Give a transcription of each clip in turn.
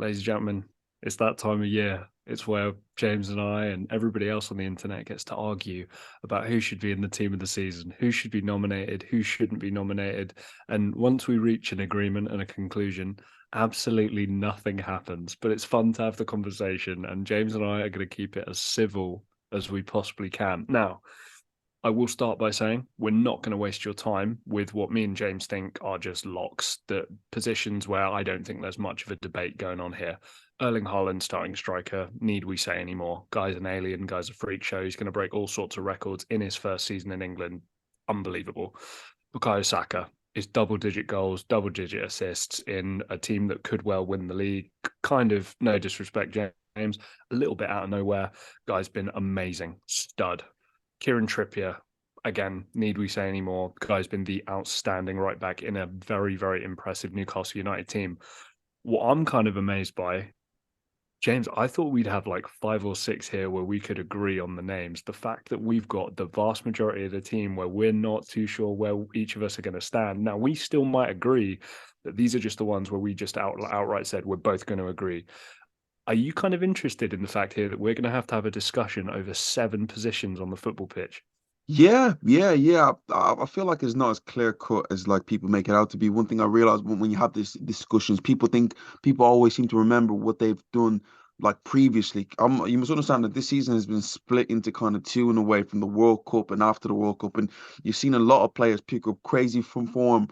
ladies and gentlemen, it's that time of year. It's where James and I and everybody else on the internet gets to argue about who should be in the team of the season, who should be nominated, who shouldn't be nominated. And once we reach an agreement and a conclusion, absolutely nothing happens. But it's fun to have the conversation. And James and I are going to keep it as civil as we possibly can. Now, I will start by saying we're not going to waste your time with what me and James think are just locks, the positions where I don't think there's much of a debate going on here. Erling Haaland, starting striker, need we say anymore? Guy's an alien, guy's a freak show. He's going to break all sorts of records in his first season in England. Unbelievable. Bukayo Saka is double-digit goals, double-digit assists in a team that could well win the league. Kind of, no disrespect, James, a little bit out of nowhere. Guy's been amazing. Stud. Kieran Trippier, again, need we say any more? Guy's been the outstanding right back in a very, very impressive Newcastle United team. What I'm kind of amazed by, James, I thought we'd have like 5 or 6 here where we could agree on the names. The fact that we've got the vast majority of the team where we're not too sure where each of us are going to stand. Now, we still might agree that these are just the ones where we just outright said we're both going to agree. Are you kind of interested in the fact here that we're going to have a discussion over 7 positions on the football pitch? Yeah. I feel like it's not as clear cut as like people make it out to be. One thing I realized when you have these discussions, people always seem to remember what they've done like previously. You must understand that this season has been split into kind of two in a way from the World Cup and after the World Cup, and you've seen a lot of players pick up crazy from form.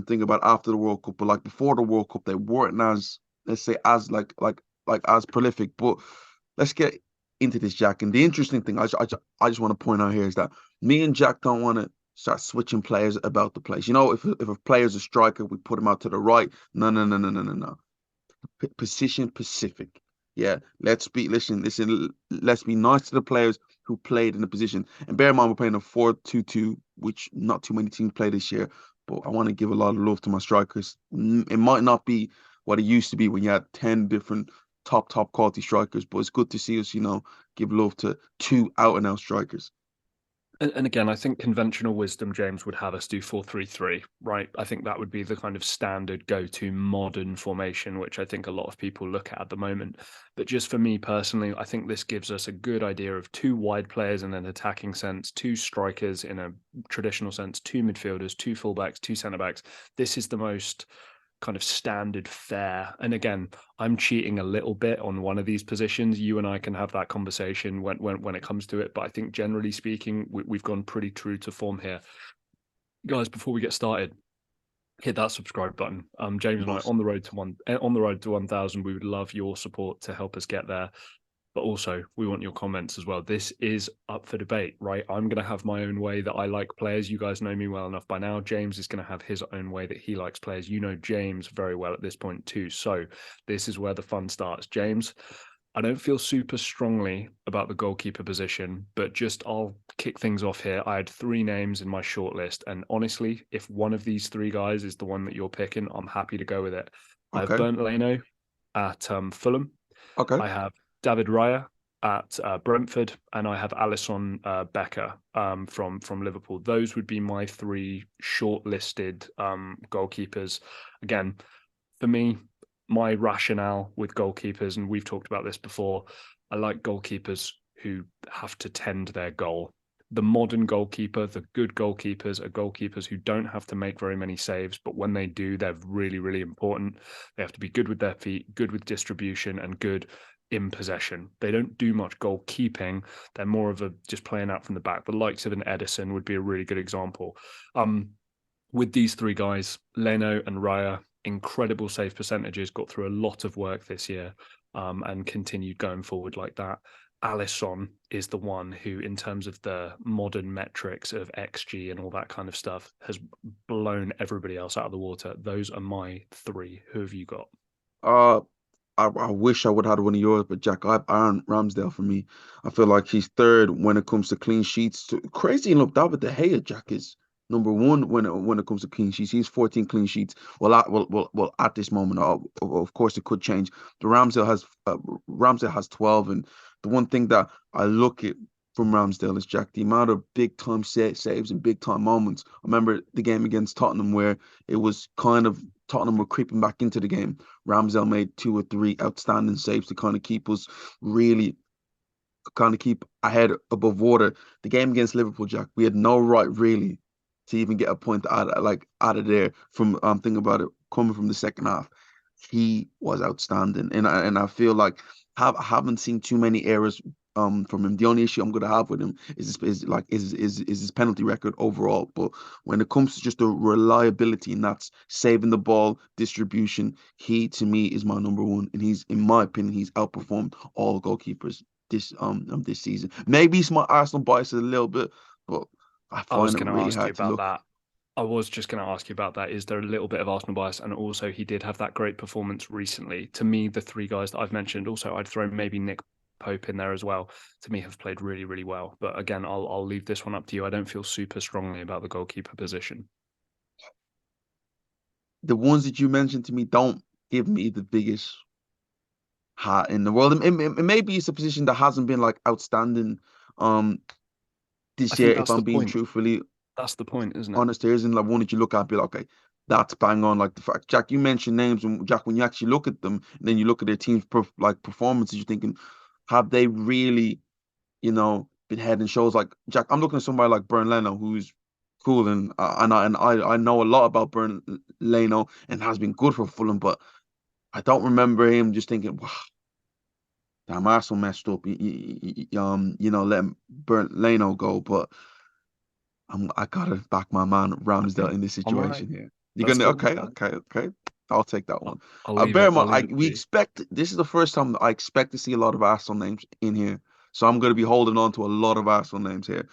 Think about after the World Cup, but like before the World Cup, they weren't as, let's say, as like as prolific. But let's get into this, Jack. And the interesting thing I just want to point out here is that me and Jack don't want to start switching players about the place. You know, if a player's a striker, we put him out to the right. No. Position Pacific. Yeah, listen. Let's be nice to the players who played in the position. And bear in mind, we're playing a 4-2-2, which not too many teams play this year. But I want to give a lot of love to my strikers. It might not be what it used to be when you had 10 different top quality strikers, but it's good to see us, give love to two out and out strikers. And again, I think conventional wisdom, James, would have us do 4-3-3, right? I think that would be the kind of standard go-to modern formation, which I think a lot of people look at the moment. But just for me personally, I think this gives us a good idea of 2 wide players in an attacking sense, 2 strikers in a traditional sense, 2 midfielders, 2 fullbacks, 2 centre backs. This is the most kind of standard fare. And again, I'm cheating a little bit on one of these positions. You and I can have that conversation when it comes to it. But I think generally speaking, we've gone pretty true to form here. Guys, before we get started, hit that subscribe button. James and I on the road to 1,000. We would love your support to help us get there. But also, we want your comments as well. This is up for debate, right? I'm going to have my own way that I like players. You guys know me well enough by now. James is going to have his own way that he likes players. You know James very well at this point too. So this is where the fun starts. James, I don't feel super strongly about the goalkeeper position, but I'll kick things off here. I had 3 names in my shortlist. And honestly, if one of these 3 guys is the one that you're picking, I'm happy to go with it. I have Okay. Bernd Leno at Fulham. Okay. I have David Raya at Brentford, and I have Alisson Becker from Liverpool. Those would be my 3 shortlisted goalkeepers. Again, for me, my rationale with goalkeepers, and we've talked about this before, I like goalkeepers who have to tend their goal. The modern goalkeeper, the good goalkeepers, are goalkeepers who don't have to make very many saves, but when they do, they're really, really important. They have to be good with their feet, good with distribution, and good in possession. They don't do much goalkeeping. They're more of a just playing out from the back. The likes of an Edison would be a really good example. With these 3 guys, Leno and Raya, incredible save percentages, got through a lot of work this year, and continued going forward like that. Alisson is the one who, in terms of the modern metrics of XG and all that kind of stuff, has blown everybody else out of the water. Those are my 3. Who have you got? Uh, I wish I would have had one of yours, but Jack, I have Aaron Ramsdale for me. I feel like he's third when it comes to clean sheets. Crazy enough, David De Gea, Jack, is number one when it comes to clean sheets. He's 14 clean sheets. At this moment, of course, it could change. The Ramsdale has 12, and the one thing that I look at from Ramsdale is, Jack, the amount of big time saves and big time moments. I remember the game against Tottenham where it was kind of Tottenham were creeping back into the game, Ramsdale made 2 or 3 outstanding saves to kind of keep us really kind of keep ahead above water. The game against Liverpool, Jack, we had no right really to even get a point out of there from thinking about it coming from the second half. He was outstanding, and I feel like I haven't seen too many errors from him. The only issue I'm gonna have with him is his penalty record overall. But when it comes to just the reliability, and that's saving the ball, distribution, he to me is my number one, and he's in my opinion he's outperformed all goalkeepers this season. Maybe it's my Arsenal bias a little bit, but I I was find it going to really ask you hard to about look. that. I was just going to ask you about that. Is there a little bit of Arsenal bias? And also, he did have that great performance recently. To me, the three guys that I've mentioned, also, I'd throw maybe Nick Pope in there as well, to me, have played really, really well. But again, I'll leave this one up to you. I don't feel super strongly about the goalkeeper position. The ones that you mentioned to me don't give me the biggest heart in the world. Maybe it's a position that hasn't been like outstanding um I this year. think If that's the I'm being point. truthfully That's the point, isn't it? honest, there isn't like one that you look at and be like, okay, that's bang on. Like the fact, Jack, you mentioned names, and Jack, when you actually look at them, and then you look at their team's performances, you're thinking, have they really, been head and shoulders like Jack? I'm looking at somebody like Bern Leno, who's cool, and I know a lot about Bern Leno and has been good for Fulham, but I don't remember him just thinking, wow, damn, Arsenal messed up. Letting Bern Leno go, but I gotta back my man Ramsdale in this I'm all right. situation here. You're Let's gonna go with okay, that. okay, okay. I'll take that one. I'll leave Bear it. in I'll mind, leave it we to you. expect this is the first time that I expect to see a lot of Arsenal names in here, so I'm gonna be holding on to a lot of Arsenal names here.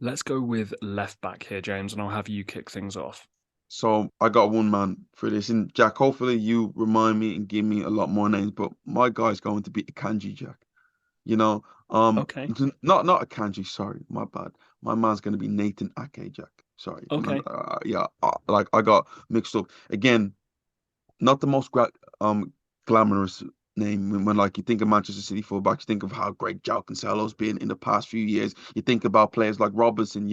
Let's go with left back here, James, and I'll have you kick things off. So I got one man for this, and Jack. Hopefully, you remind me and give me a lot more names. But my guy's going to be Akanji, Jack. You know, Okay. not Akanji. Sorry, my bad. My man's going to be Nathan Ake, Jack. Sorry, Okay. yeah, like I got mixed up again. Not the most glamorous name when like you think of Manchester City fullbacks, you think of how great João Cancelo's been in the past few years. You think about players like Robertson,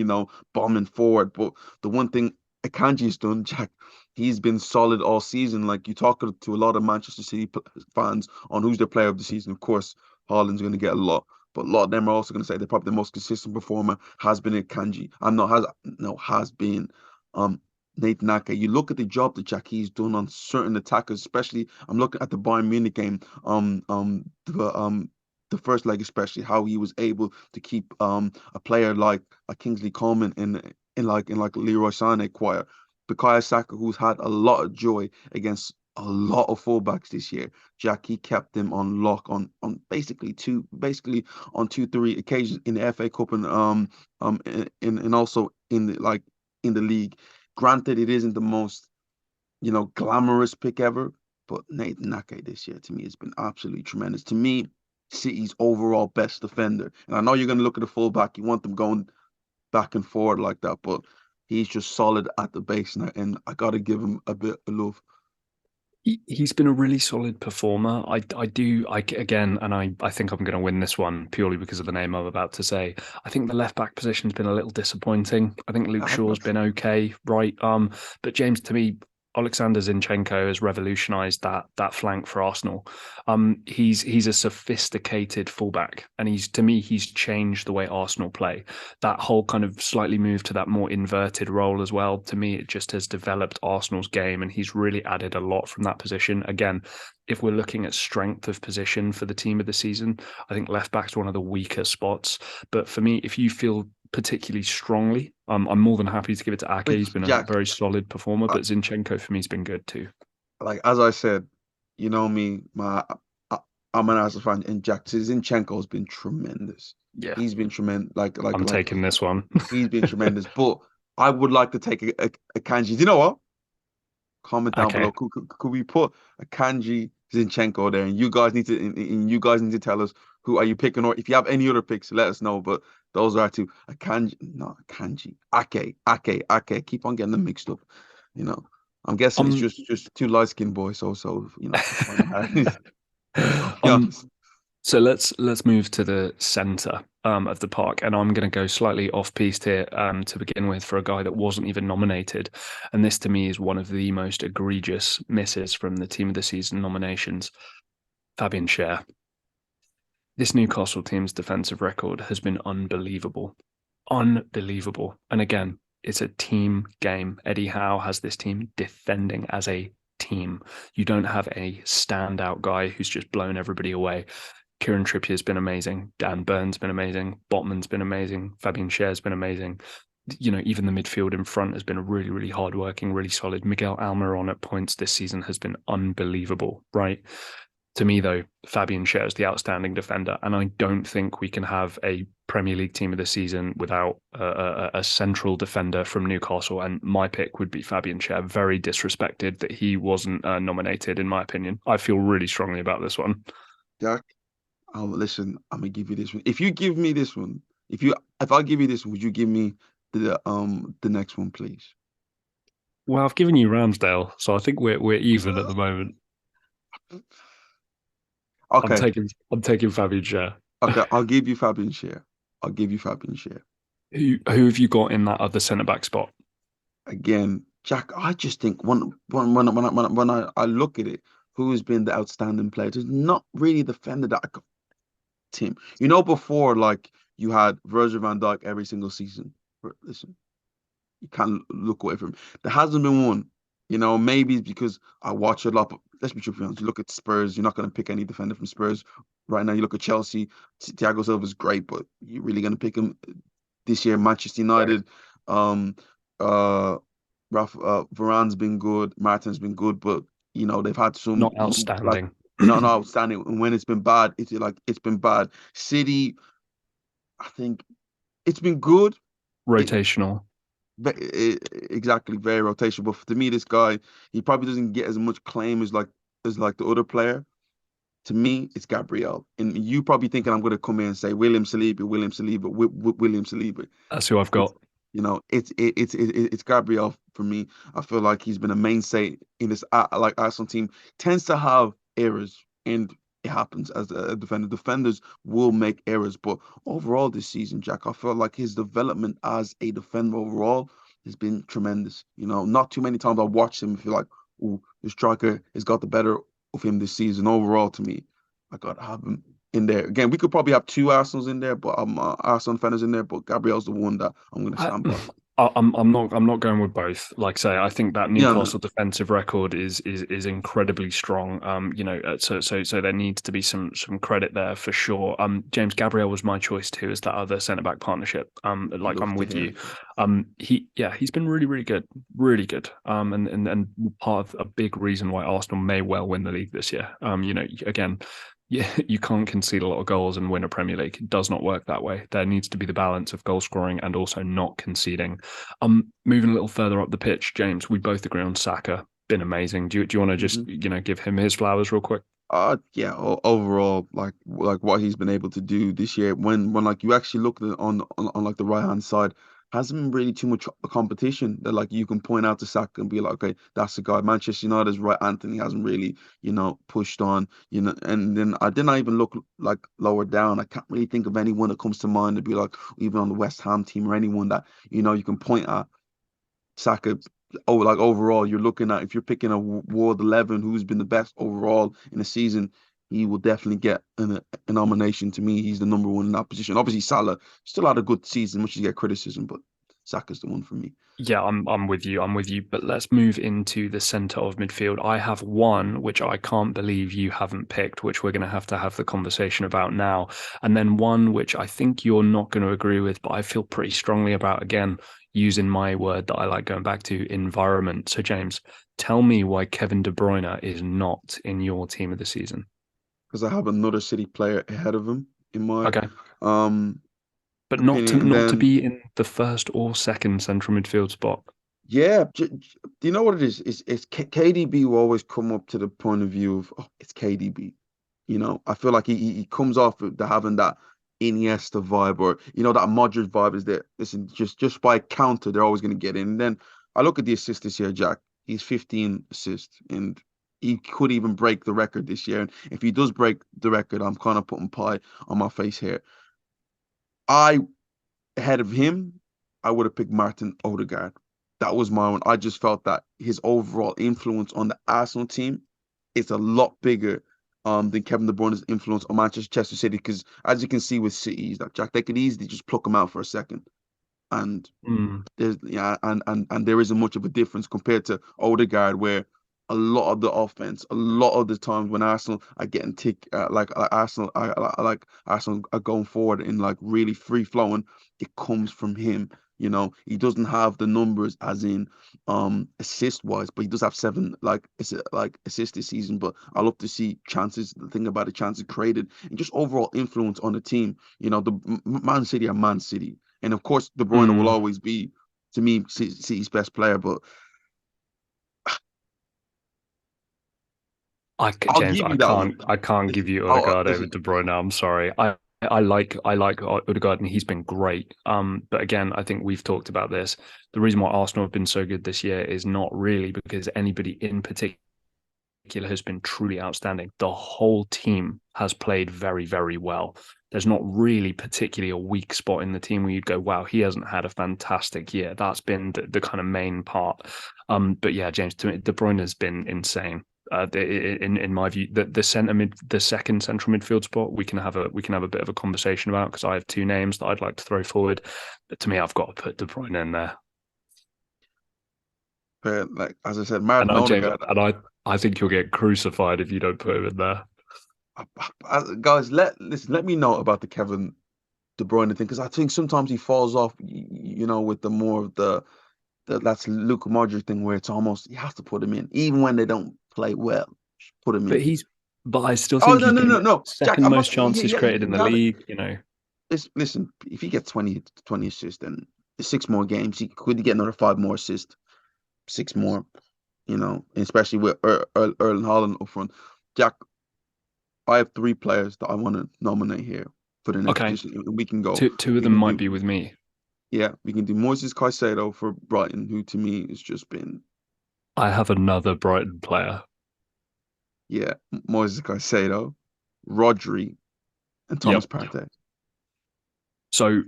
bombing forward. But the one thing Akanji's done, Jack, he's been solid all season. Like you talk to a lot of Manchester City fans on who's their player of the season. Of course, Haaland's going to get a lot. But a lot of them are also going to say they're probably the most consistent performer has been Akanji. I'm not has no has been. Um, Nathan Ake. You look at the job that Jackie's done on certain attackers, especially I'm looking at the Bayern Munich game, the first leg especially, how he was able to keep a player like a Kingsley Coman in like Leroy Sané quiet. Bukayo Saka, who's had a lot of joy against a lot of fullbacks this year. Jackie kept them on lock on basically on 2-3 occasions in the FA Cup and also in the league. Granted, it isn't the most, glamorous pick ever, but Nathan Ake this year to me has been absolutely tremendous. To me, City's overall best defender. And I know you're going to look at the fullback, you want them going back and forward like that, but he's just solid at the base now, and I got to give him a bit of love. He's been a really solid performer. Again, and I think I'm going to win this one purely because of the name I'm about to say. I think the left back position's been a little disappointing. I think Luke Shaw's been okay, right? But James, to me, Alexander Zinchenko has revolutionised that flank for Arsenal. He's a sophisticated fullback, and he's changed the way Arsenal play. That whole kind of slightly move to that more inverted role as well. To me, it just has developed Arsenal's game, and he's really added a lot from that position. Again, if we're looking at strength of position for the team of the season, I think left back's one of the weaker spots. But for me, if you feel particularly strongly, I'm more than happy to give it to Ake. But He's been a Jack, very solid performer, uh, but Zinchenko for me has been good too. like as I said, you know me, I, I'm an Arsenal fan, and Jack Zinchenko's been tremendous. Yeah, He's been tremendous. I'm taking this one. He's been tremendous. But I would like to take a kanji. Do you know what? Comment down Okay. below. Could we put a kanji Zinchenko there? And you guys need to tell us who are you picking, or if you have any other picks, let us know. But those are two. A kanji, not a kanji. Ake. Keep on getting them mixed up. You know, I'm guessing it's Um, just two light skinned boys. So I find it hard. I'll be um, honest. so let's move to the center. of the park, and I'm going to go slightly off-piste here to begin with for a guy that wasn't even nominated. And this to me is one of the most egregious misses from the Team of the Season nominations. Fabian Schär. This Newcastle team's defensive record has been unbelievable. Unbelievable. And again, it's a team game. Eddie Howe has this team defending as a team. You don't have a standout guy who's just blown everybody away. Kieran Trippier's been amazing. Dan Burn's been amazing. Botman's been amazing. Fabian Schär's been amazing. You know, even the midfield in front has been really, really hardworking, really solid. Miguel Almiron at points this season has been unbelievable, right? To me, though, Fabian Schär is the outstanding defender, and I don't think we can have a Premier League team of the season without a central defender from Newcastle. And my pick would be Fabian Schär. Very disrespected that he wasn't nominated, in my opinion. I feel really strongly about this one. Jack, listen, I'm gonna give you this one. If you give me this one, if I give you this one, would you give me the next one, please? Well, I've given you Ramsdale, so I think we're even at the moment. Okay. I'm taking Fabian Schär. Okay, I'll give you Fabian Schär. I'll give you Fabian Schär. Who have you got in that other centre back spot? Again, Jack, I just think when I look at it, who has been the outstanding player? There's not really a defender that I could team. You know, before like you had Virgil van Dijk every single season. Listen, you can't look away from him. There hasn't been one. You know, maybe it's because I watch a lot, but let's be truthful. You look at Spurs, you're not going to pick any defender from Spurs right now. You look at Chelsea, Thiago Silva is great, but you're really going to pick him this year. Manchester United, Ralph, Varane's been good, Martin's been good, but you know they've had some not outstanding. not outstanding. And when it's been bad, it's been bad. City, I think it's been good. Rotational. Exactly, very rotational. But to me, this guy, he probably doesn't get as much claim as the other player. To me, it's Gabriel. And you probably thinking I'm going to come in and say William Saliba, William Saliba, William Saliba. That's who I've got. It's Gabriel for me. I feel like he's been a mainstay in this Arsenal team. Tends to have errors, and it happens as a defender. Defenders will make errors, but overall this season, Jack, I feel like his development as a defender overall has been tremendous. You know, not too many times I watched him and feel like, oh, the striker has got the better of him this season. Overall, to me, I got to have him in there. Again, we could probably have two Arsenals in there, but Arsenal defenders in there, but Gabriel's the one that I'm going to stand by. I'm not going with both. Like I say, I think that Newcastle defensive record is incredibly strong. You know, so there needs to be some credit there for sure. James Gabriel was my choice too as that other centre back partnership. Like I'm with you. He's been really good, really good. And part of a big reason why Arsenal may well win the league this year. You know, again. Yeah, you can't concede a lot of goals and win a Premier League. It does not work that way. There needs to be the balance of goal scoring and also not conceding. Moving a little further up the pitch, James, we both agree on Saka. Been amazing. Do you want to just give him his flowers real quick? Overall, like what he's been able to do this year. When like you actually look at it on like the right hand side, hasn't been really too much competition that like you can point out to Saka and be like, okay, that's the guy. Manchester United's right, Anthony hasn't really, pushed on, and then I didn't even look like lower down. I can't really think of anyone that comes to mind to be like, even on the West Ham team or anyone that, you can point at. Saka, like overall, you're looking at, if you're picking a World 11 who's been the best overall in the season, he will definitely get a nomination. To me, he's the number one in that position. Obviously, Salah still had a good season, much as you get criticism, but Saka's the one for me. Yeah, I'm with you. But let's move into the centre of midfield. I have one which I can't believe you haven't picked, which we're going to have the conversation about now, and then one which I think you're not going to agree with, but I feel pretty strongly about, again, using my word that I like going back to, environment. So, James, tell me why Kevin De Bruyne is not in your team of the season. Because I have another City player ahead of him in my but not to be in the first or second central midfield spot. Yeah, do you know what it is? It's KDB will always come up to the point of view of, oh, it's KDB. I feel like he comes off of having that Iniesta vibe, or that Modric vibe is that, listen, just by counter they're always going to get in. And then I look at the assists this year, Jack. He's 15 assists, and he could even break the record this year. And if he does break the record, I'm kind of putting pie on my face here. I ahead of him, I would have picked Martin Ødegaard. That was my one. I just felt that his overall influence on the Arsenal team is a lot bigger than Kevin De Bruyne's influence on Manchester City. Because as you can see with City, that Jack, they could easily just pluck him out for a second, and Mm. there's and there isn't much of a difference compared to Odegaard, where a lot of the offense, a lot of the times when Arsenal are getting like Arsenal are going forward in like really free flowing, it comes from him. You know, he doesn't have the numbers as in assist wise, but he does have seven like assists this season. But I love to see chances. The thing about the chances created and just overall influence on the team. You know, the Man City are Man City. And of course, De Bruyne will Mm. always be, to me, City's best player. But I'll James, give you that one. I can't give Listen, you Odegaard over listen. De Bruyne. I'm sorry. I like Ødegaard and he's been great. But again, I think we've talked about this. The reason why Arsenal have been so good this year is not really because anybody in particular has been truly outstanding. The whole team has played very, very well. There's not really particularly a weak spot in the team where you'd go, wow, he hasn't had a fantastic year. That's been the kind of main part. But yeah, James, to me, De Bruyne has been insane. In my view, the second central midfield spot, we can have a bit of a conversation about because I have two names that I'd like to throw forward. But to me, I've got to put De Bruyne in there. But like as I said, And Martin James, Odegaard. I think you'll get crucified if you don't put him in there. Guys, let me know about the Kevin De Bruyne thing because I think sometimes he falls off. You know, with the more of the that's Luka Modric thing where it's almost you have to put him in even when they don't play well. Just put him But in. he's, but I still Oh think no he's no been no no, Jack. second I'm most not. Yeah, chances yeah. created in the Now that league. You know, listen, if he gets 20 assists, then 6 more games, he could get another 5 more assists, 6 more. You know, especially with Erling Haaland up front. Jack, I have 3 players that I want to nominate here for the next okay, position. We can go. two of We them can might do. be with me. Yeah, we can do Moises Caicedo for Brighton, who to me has just been, I have another Brighton player. yeah, Moises Caicedo, Rodri, and Thomas Yep. Partey. So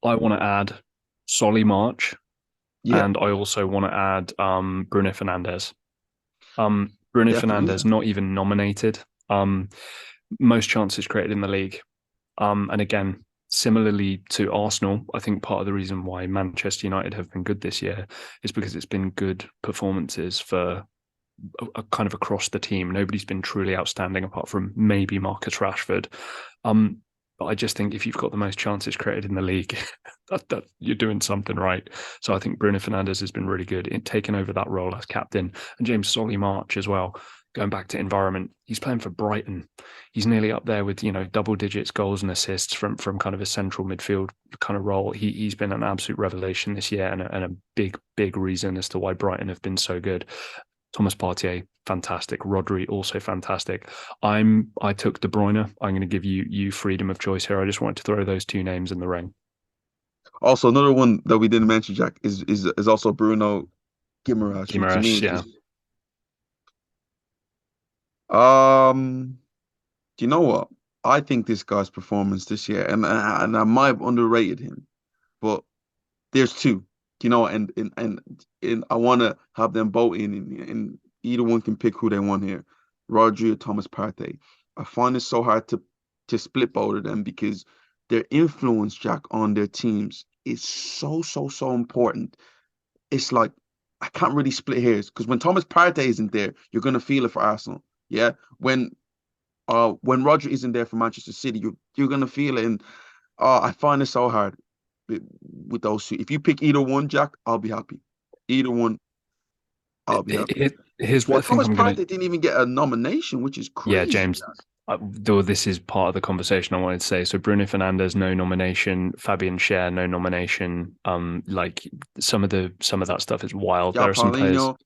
I want to add Solly March, Yeah, and I also want to add Bruno Fernandes. Bruno definitely. Yeah. Fernandes not even nominated. Um, Most chances created in the league. And again, similarly to Arsenal, I think part of the reason why Manchester United have been good this year is because it's been good performances for kind of across the team. Nobody's been truly outstanding apart from maybe Marcus Rashford. But I just think if you've got the most chances created in the league, that you're doing something right. So I think Bruno Fernandes has been really good in taking over that role as captain, and James Solly March as well. Going back to environment, he's playing for Brighton. He's nearly up there with double digits goals and assists from kind of a central midfield kind of role. He's been an absolute revelation this year and a big reason as to why Brighton have been so good. Thomas Partey, fantastic. Rodri, also fantastic. I took De Bruyne. I'm going to give you freedom of choice here. I just wanted to throw those two names in the ring. Also, another one that we didn't mention, Jack, is also Bruno Guimaraes, who to me Guimaraes, is yeah. just do you know what? I think this guy's performance this year, and I might have underrated him, but there's two, you know, and I want to have them both in, and either one can pick who they want here, Rodri or Thomas Partey. I find it so hard to split both of them because their influence, Jack, on their teams is so important. It's like I can't really split hairs because when Thomas Partey isn't there, you're gonna feel it for Arsenal. Yeah, when Roger isn't there for Manchester City, you're gonna feel it. And I find it so hard with those two. If you pick either one, Jack, I'll be happy. Either one, I'll be happy. Here's what Man, I think Thomas I'm going Partey to. didn't even get a nomination, which is Yeah, crazy. James. Though this is part of the conversation I wanted to say. So Bruno Fernandes, no nomination. Fabian Schär, no nomination. Like some of that stuff is wild. Yeah, There are some players. Paulinho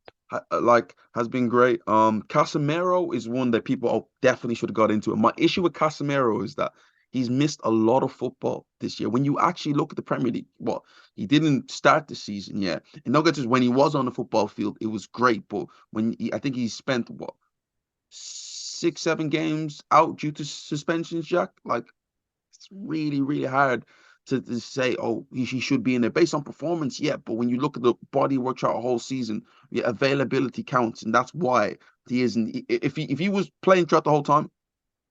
like has been great. Casemiro is one that people definitely should have got into. And my issue with Casemiro is that he's missed a lot of football this year. When you actually look at the Premier League, well, he didn't start the season yet. And no just when he was on the football field, it was great. But I think he spent what 6, 7 games out due to suspensions, Jack. Like it's really hard to say, oh, he should be in there based on performance. Yeah, but when you look at the body work chart a whole season, yeah, availability counts, and that's why he isn't. If he was playing throughout the whole time,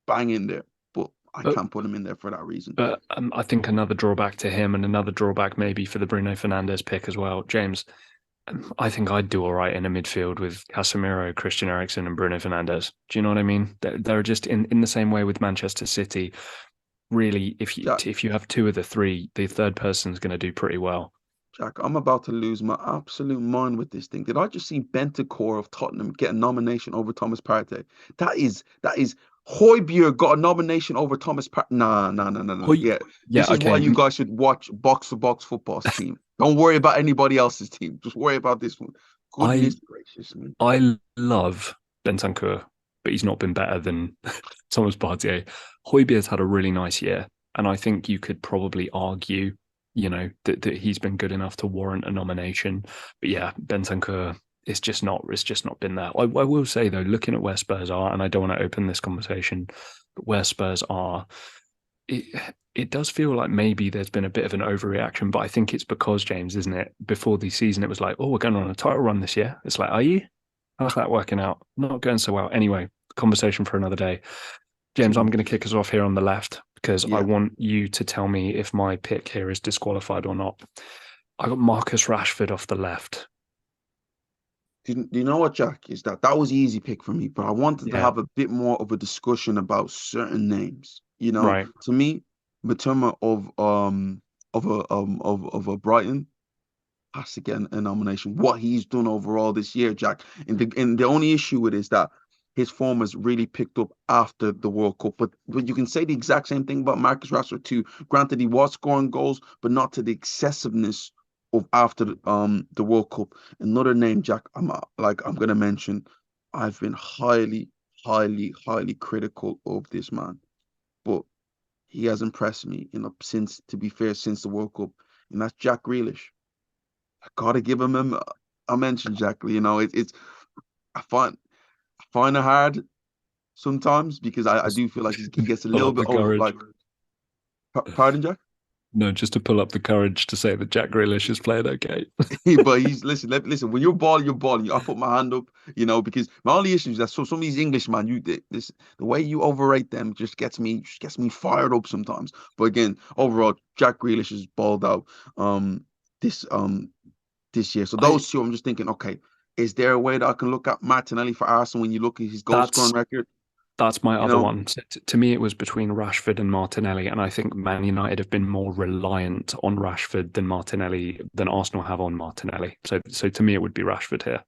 bang in there. But I But can't put him in there for that reason. I think another drawback to him and another drawback maybe for the Bruno Fernandes pick as well, James. I think I'd do all right in a midfield with Casemiro, Christian Eriksen, and Bruno Fernandes. Do you know what I mean? They're just in the same way with Manchester City. Really, Jack, if you have two of the three, the third person's going to do pretty well. Jack, I'm about to lose my absolute mind with this thing. Did I just see Bentancur of Tottenham get a nomination over Thomas Partey? That is Højbjerg got a nomination over Thomas Partey. Nah, nah, nah, nah, nah. Oh, Yeah, yeah, this is why okay. you guys should watch box to box football's team. Don't worry about anybody else's team. Just worry about this one. I Goodness gracious, man. I love Bentancur, but he's not been better than Thomas Partey. Højbjerg's had a really nice year, and I think you could probably argue, that he's been good enough to warrant a nomination. But yeah, Bentancur, it's just not been there. I will say though, looking at where Spurs are, and I don't want to open this conversation, but where Spurs are, it it does feel like maybe there's been a bit of an overreaction, but I think it's because, James, isn't it? Before the season, it was like, oh, we're going on a title run this year. It's like, are you? How's that working out? Not going so well. Anyway, conversation for another day. James, I'm True. going to kick us off here on the left because I Yeah. want you to tell me if my pick here is disqualified or not. I got Marcus Rashford off the left. Do you know what, Jack? Is that was an easy pick for me, but I wanted to Yeah, have a bit more of a discussion about certain names. right. To me, Matoma of a Brighton has to get a nomination. What he's done overall this year, Jack, and the only issue with it is that his form has really picked up after the World Cup. But you can say the exact same thing about Marcus Rashford too. Granted, he was scoring goals, but not to the excessiveness of after the World Cup. Another name, Jack, I'm gonna mention. I've been highly, highly, highly critical of this man, but he has impressed me, since, to be fair, since the World Cup, and that's Jack Grealish. I gotta give him a mention, Jack. It's I find it hard sometimes because I Just do feel like he gets a pull little up bit the over, courage. like, pardon, Jack. No, just to pull up the courage to say that Jack Grealish is playing okay. But listen. When you're balling, you're balling. I put my hand up, because my only issue is that some of these English man, the way you overrate them just gets me fired up sometimes. But again, overall, Jack Grealish is balled out this this year. So I those two, I'm just thinking, okay, is there a way that I can look at Martinelli for Arsenal when you look at his goal scoring that's record? That's my You other know, one. So to me, it was between Rashford and Martinelli, and I think Man United have been more reliant on Rashford than Arsenal have on Martinelli. So to me, it would be Rashford here.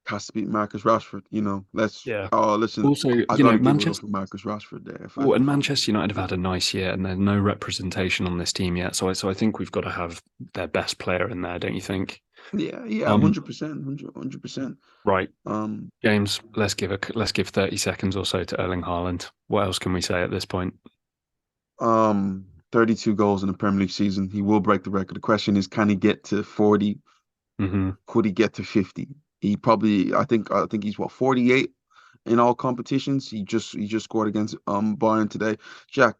has to be Marcus Rashford. Let's. Yeah. Oh, listen, Also, I got to give it up for Marcus Rashford there. And If I'm Manchester United have had a nice year, and there's no representation on this team yet. So I think we've got to have their best player in there, don't you think? Yeah, yeah, Um, 100%, 100%. right, Um, James. Let's give 30 seconds or so to Erling Haaland. What else can we say at this point? 32 goals in a Premier League season. He will break the record. The question is, can he get to 40? Hmm. Could he get to 50? He probably, I think he's what, 48 in all competitions. He just scored against Bayern today. Jack,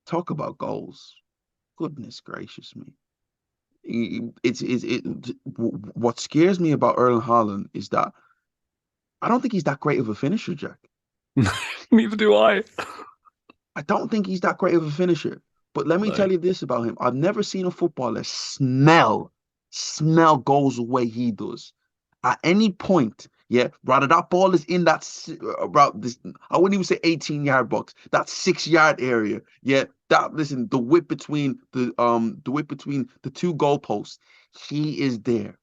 talk about goals. Goodness gracious me. What scares me about Erling Haaland is that I don't think he's that great of a finisher, Jack. Neither do I. I don't think he's that great of a finisher. But let me No. tell you this about him. I've never seen a footballer smell goals the way he does. At any point, yeah, rather that ball is in about this, I wouldn't even say 18-yard box, that 6-yard area. Yeah, listen, the whip between the two goalposts, he is there.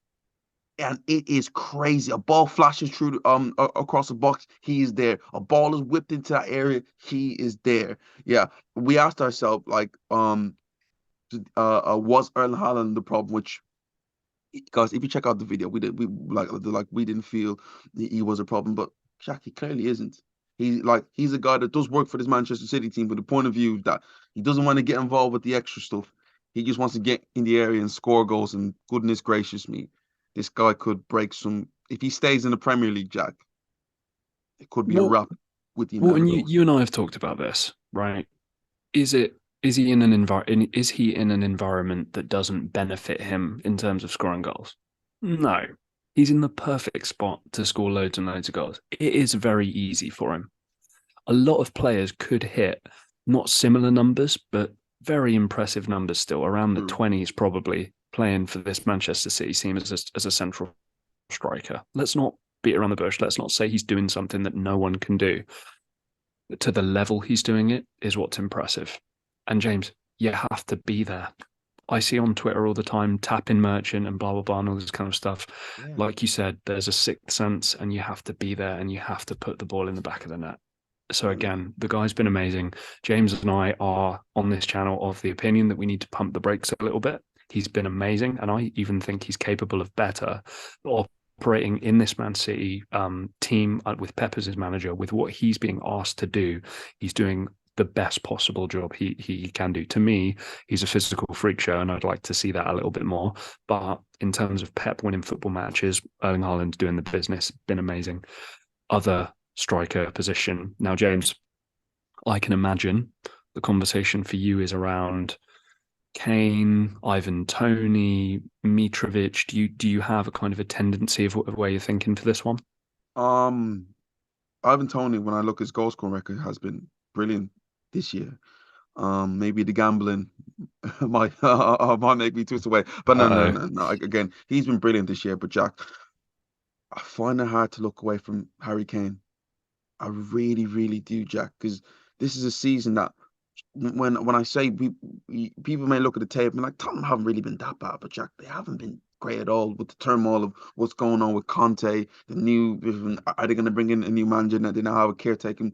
And it is crazy. A ball flashes through across the box, he is there. A ball is whipped into that area, he is there. Yeah, we asked ourselves, like, was Erling Haaland the problem? Which, because if you check out the video, we didn't feel he was a problem, but Jack, he clearly isn't. He's a guy that does work for this Manchester City team, but the point of view that he doesn't want to get involved with the extra stuff. He just wants to get in the area and score goals. And goodness gracious me, this guy could break some. If he stays in the Premier League, Jack, it could be a What wrap with the Well, amount of and you, goals. you and I have talked about this, right? is it is he in an is he in an environment that doesn't benefit him in terms of scoring goals? No. He's in the perfect spot to score loads and loads of goals. It is very easy for him. A lot of players could hit not similar numbers, but very impressive numbers still, around the True. 20s probably, playing for this Manchester City team as a central striker. Let's not beat around the bush. Let's not say he's doing something that no one can do. To the level he's doing it is what's impressive. And James, you have to be there. I see on Twitter all the time, tapping merchant and blah, blah, blah, and all this kind of stuff. Yeah. Like you said, there's a sixth sense and you have to be there and you have to put the ball in the back of the net. So again, the guy's been amazing. James and I are on this channel of the opinion that we need to pump the brakes a little bit. He's been amazing. And I even think he's capable of better operating in this Man City team with Pep as his manager, with what he's being asked to do. He's doing the best possible job he can do. To me, he's a physical freak show, and I'd like to see that a little bit more. But in terms of Pep winning football matches, Erling Haaland's doing the business, been amazing. Other striker position. Now, James, I can imagine the conversation for you is around Kane, Ivan Toney, Mitrovic. Do you have a kind of a tendency of where you're thinking for this one? Um, Ivan Toney, when I look at his goal scoring record, has been brilliant this year. Maybe the gambling might make me twist away, but no, no, Uh-oh. no, no. Again, he's been brilliant this year. But Jack, I find it hard to look away from Harry Kane. I really, really do, Jack, because this is a season that when I say people may look at the tape and be like, Tottenham haven't really been that bad, but Jack, they haven't been great at all with the turmoil of what's going on with Conte, the new, are they going to bring in a new manager? Now they now have a caretaking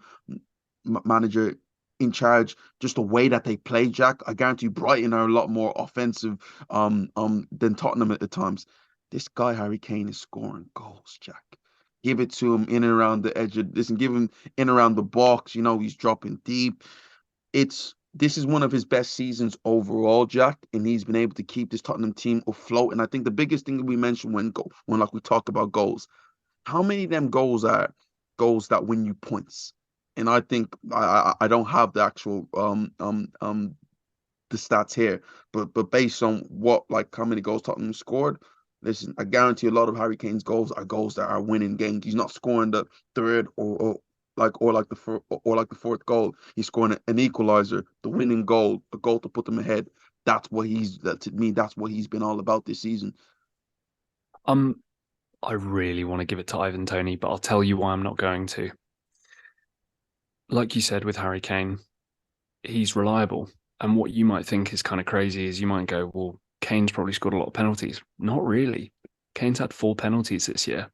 manager in charge. Just the way that they play, Jack, I guarantee you Brighton are a lot more offensive than Tottenham at times. This guy Harry Kane is scoring goals, Jack. Give it to him in and around the edge of this and give him in around the box. You know, he's dropping deep. This is one of his best seasons overall, Jack, and he's been able to keep this Tottenham team afloat. And I think the biggest thing that we mentioned when like we talk about goals, how many of them goals are goals that win you points? And I think I don't have the actual the stats here, but based on what like how many goals Tottenham scored, listen, I guarantee a lot of Harry Kane's goals are goals that are winning games. He's not scoring the third or like the fourth goal. He's scoring an equalizer, the winning goal, a goal to put them ahead. To me, that's what he's been all about this season. Um, I really want to give it to Ivan Toney, but I'll tell you why I'm not going to. Like you said with Harry Kane, he's reliable. And what you might think is kind of crazy is you might go, well, Kane's probably scored a lot of penalties. Not really. Kane's had 4 penalties this year.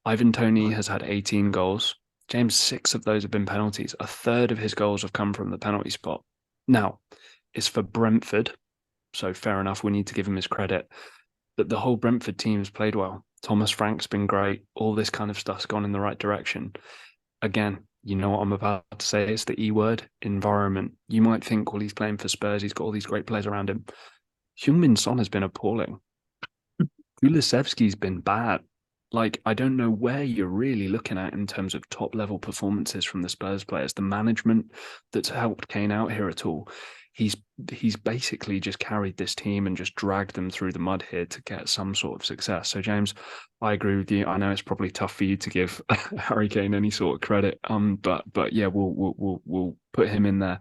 Ivan Toney Right. has had 18 goals. James, 6 of those have been penalties. A third of his goals have come from the penalty spot. Now, it's for Brentford, so fair enough. We need to give him his credit. But the whole Brentford team has played well. Thomas Frank's been great. All this kind of stuff's gone in the right direction. Again, you know what I'm about to say. It's the E word, environment. You might think, well, he's playing for Spurs. He's got all these great players around him. Heung-min Son has been appalling. Kulusevski's been bad. Like, I don't know where you're really looking at in terms of top level performances from the Spurs players, the management that's helped Kane out here at all. He's basically just carried this team and just dragged them through the mud here to get some sort of success. So, James, I agree with you. I know it's probably tough for you to give Harry Kane any sort of credit. But yeah, we'll put him in there.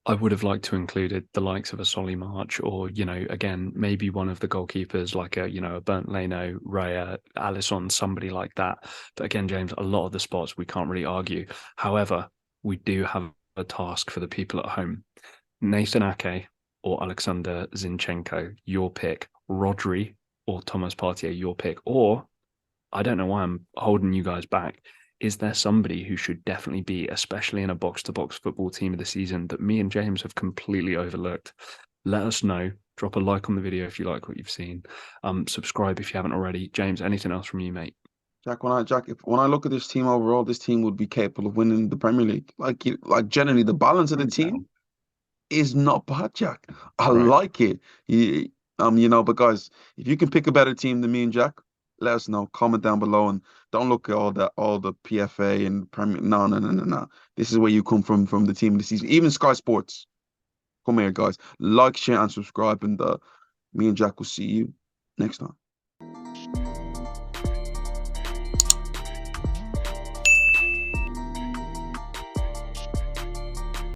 I would have liked to included the likes of a Solly March or, again, maybe one of the goalkeepers like a Bernd Leno, Raya, Alisson, somebody like that. But again, James, a lot of the spots we can't really argue. However, we do have a task for the people at home. Nathan Ake or Alexander Zinchenko, your pick. Rodri or Thomas Partey, your pick. Or, I don't know why I'm holding you guys back. Is there somebody who should definitely be, especially in a box-to-box football team of the season, that me and James have completely overlooked? Let us know. Drop a like on the video if you like what you've seen. Subscribe if you haven't already. James, anything else from you, mate? Jack, when I look at this team overall, this team would be capable of winning the Premier League. Like generally, the balance of the Hands team down. is not bad, Jack. I Right. like it. But guys, if you can pick a better team than me and Jack, let us know. Comment down below, and don't look at all the PFA and Premier. No, no, no, no, no. This is where you come from the team of the season. Even Sky Sports. Come here, guys. Like, share, and subscribe, and me and Jack will see you next time.